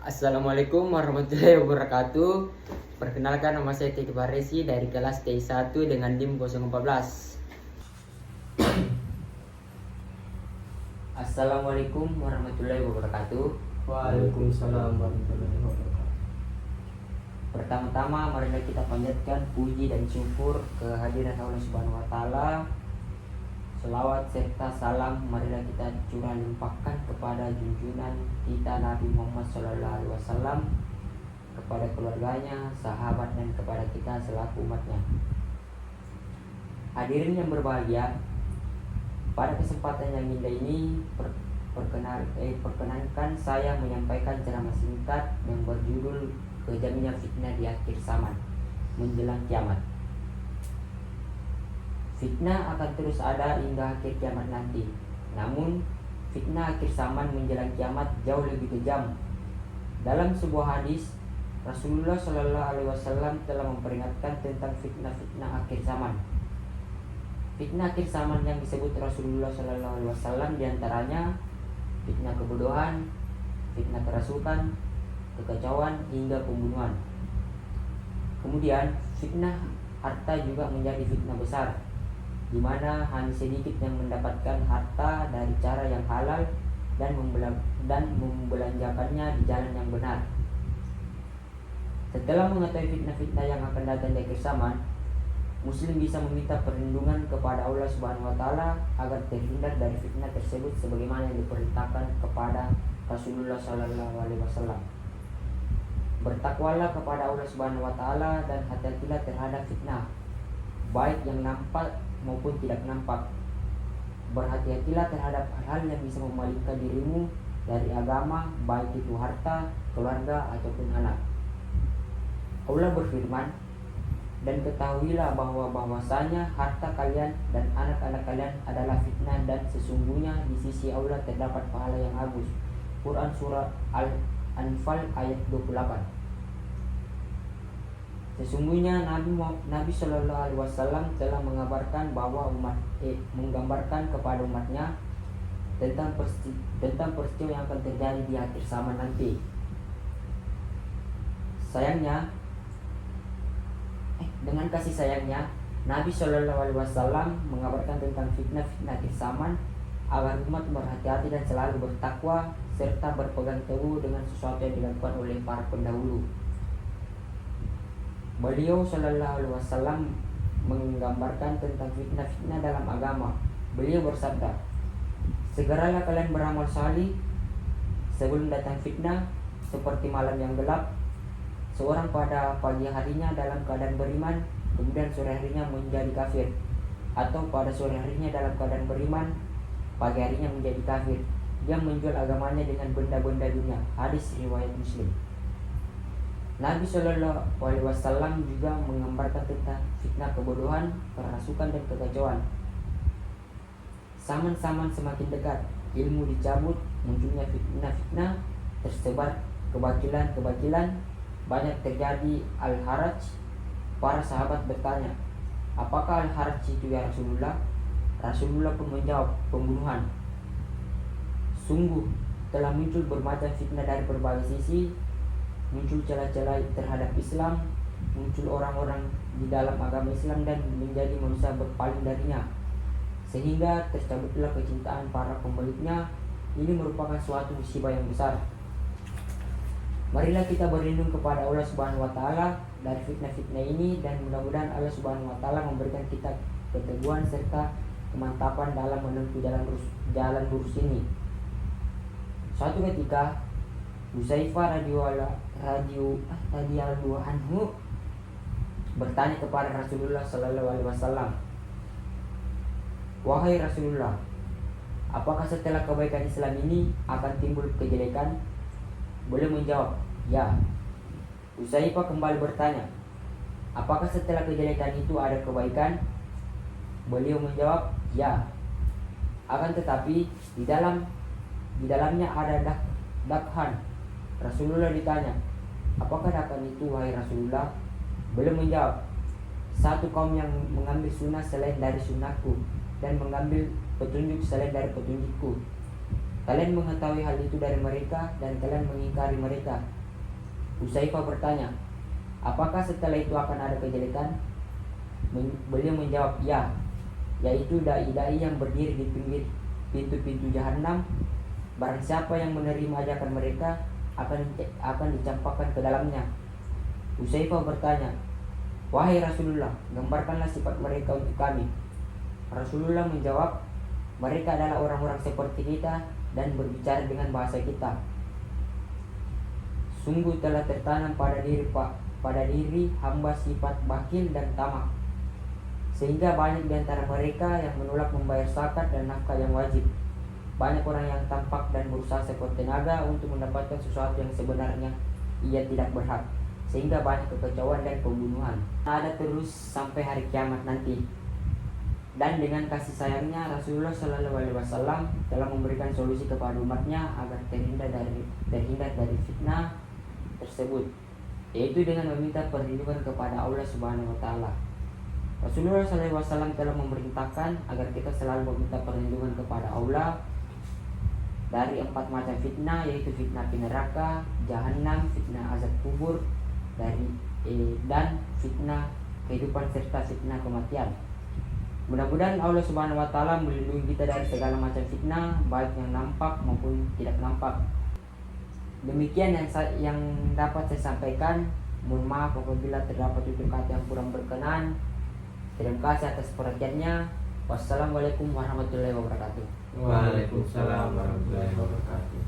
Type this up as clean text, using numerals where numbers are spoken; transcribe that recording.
Assalamualaikum warahmatullahi wabarakatuh. Perkenalkan, nama saya Titi Baresi dari kelas T1 dengan NIM 014. Assalamualaikum warahmatullahi wabarakatuh. Waalaikumsalam warahmatullahi wabarakatuh. Pertama-tama marilah kita panjatkan puji dan syukur kehadiran Allah Subhanahu wa taala. Selawat serta salam marilah kita curah limpahkan kepada junjungan kita Nabi Muhammad SAW, kepada keluarganya, sahabat, dan kepada kita selaku umatnya. Hadirin yang berbahagia, pada kesempatan yang indah ini perkenankan saya menyampaikan ceramah singkat yang berjudul Kejamnya Fitnah di Akhir Zaman Menjelang Kiamat. Fitnah akan terus ada hingga akhir kiamat nanti. Namun, fitnah akhir zaman menjelang kiamat jauh lebih kejam. Dalam sebuah hadis, Rasulullah SAW telah memperingatkan tentang fitnah-fitnah akhir zaman. Fitnah akhir zaman yang disebut Rasulullah SAW diantaranya fitnah kebodohan, fitnah kerasukan, kekacauan, hingga pembunuhan. Kemudian, fitnah harta juga menjadi fitnah besar, di mana hanya sedikit yang mendapatkan harta dari cara yang halal dan membelanjakannya di jalan yang benar. Setelah mengetahui fitnah-fitnah yang akan datang di akhir zaman, Muslim bisa meminta perlindungan kepada Allah Subhanahu wa taala agar terhindar dari fitnah tersebut sebagaimana yang diperintahkan kepada Rasulullah SAW. Bertakwalah kepada Allah Subhanahu wa taala dan hati-hatilah terhadap fitnah, baik yang nampak maupun tidak nampak. Berhati-hatilah terhadap hal-hal yang bisa memalingkan dirimu dari agama, baik itu harta, keluarga, ataupun anak. Allah berfirman, dan ketahuilah bahwasanya harta kalian dan anak-anak kalian adalah fitnah, dan sesungguhnya di sisi Allah terdapat pahala yang bagus. Quran Surah Al-Anfal ayat 28. Sesungguhnya Nabi Shallallahu Alaihi Wasallam telah mengabarkan bahwa menggambarkan kepada umatnya tentang peristiwa yang akan terjadi di akhir zaman nanti. Sayangnya, dengan kasih sayangnya, Nabi Shallallahu Alaihi Wasallam mengabarkan tentang fitnah-fitnah akhir zaman agar umat berhati-hati dan selalu bertakwa serta berpegang teguh dengan sesuatu yang dilakukan oleh para pendahulu. Beliau Shallallahu Alaihi Wasallam menggambarkan tentang fitnah-fitnah dalam agama. Beliau bersabda, segeralah kalian beramal salih sebelum datang fitnah, seperti malam yang gelap. Seorang pada pagi harinya dalam keadaan beriman, kemudian sore harinya menjadi kafir, atau pada sore harinya dalam keadaan beriman, pagi harinya menjadi kafir. Dia menjual agamanya dengan benda-benda dunia. Hadis riwayat Muslim. Nabi Shallallahu Alaihi Wasallam juga menggambarkan tentang fitnah kebodohan, kerasukan, dan kekacauan. Zaman-zaman semakin dekat, ilmu dicabut, munculnya fitnah-fitnah, tersebar kebajilan, banyak terjadi al-haraj. Para sahabat bertanya, apakah al-haraj itu ya Rasulullah? Rasulullah pun menjawab, pembunuhan. Sungguh telah muncul bermacam fitnah dari berbagai sisi. Muncul celah-celah terhadap Islam, muncul orang-orang di dalam agama Islam dan menjadi manusia berpaling darinya, sehingga tercabutlah kecintaan para pemiliknya. Ini merupakan suatu musibah yang besar. Marilah kita berlindung kepada Allah Subhanahu wa taala dari fitnah-fitnah ini, dan mudah-mudahan Allah Subhanahu wa taala memberikan kita keteguhan serta kemantapan dalam menempuh jalan lurus ini. Suatu ketika Huzaifah radhiyallahu anhu bertanya kepada Rasulullah sallallahu alaihi wasallam, wahai Rasulullah, apakah setelah kebaikan Islam ini akan timbul kejelekan? Beliau menjawab, ya. Huzaifah kembali bertanya, apakah setelah kejelekan itu ada kebaikan? Beliau menjawab, ya. Akan tetapi di dalamnya ada dakhan. Rasulullah ditanya, apakah dakhan itu wahai Rasulullah? Beliau menjawab, satu kaum yang mengambil sunnah selain dari sunnahku dan mengambil petunjuk selain dari petunjukku. Kalian mengetahui hal itu dari mereka dan kalian mengingkari mereka. Hudzaifah bertanya, apakah setelah itu akan ada kejelekan? Beliau menjawab, ya, yaitu dai-dai yang berdiri di pinggir pintu-pintu jahanam. Barang siapa yang menerima ajakan mereka akan dicampakkan ke dalamnya. Hudzaifah bertanya, wahai Rasulullah, gambarkanlah sifat mereka untuk kami. Rasulullah menjawab, mereka adalah orang-orang seperti kita dan berbicara dengan bahasa kita. Sungguh telah tertanam pada diri hamba sifat bakhil dan tamak, sehingga banyak di antara mereka yang menolak membayar zakat dan nafkah yang wajib. Banyak orang yang tampak dan berusaha sekuat tenaga untuk mendapatkan sesuatu yang sebenarnya ia tidak berhak, sehingga banyak kekacauan dan pembunuhan. Ada terus sampai hari kiamat nanti. Dan dengan kasih sayangnya Rasulullah SAW telah memberikan solusi kepada umatnya agar terhindar dari fitnah tersebut, yaitu dengan meminta perlindungan kepada Allah Subhanahu Wa Taala. Rasulullah SAW telah memerintahkan agar kita selalu meminta perlindungan kepada Allah dari 4 macam fitnah, yaitu fitnah api neraka, jahanam, fitnah azab kubur, dan fitnah kehidupan serta fitnah kematian. Mudah-mudahan Allah Subhanahu Wa Taala melindungi kita dari segala macam fitnah, baik yang nampak maupun tidak nampak. Demikian yang dapat saya sampaikan. Mohon maaf apabila terdapat tutur kata yang kurang berkenan. Terima kasih atas perhatiannya. Wassalamualaikum warahmatullahi wabarakatuh. Waalaikumsalam warahmatullahi wabarakatuh.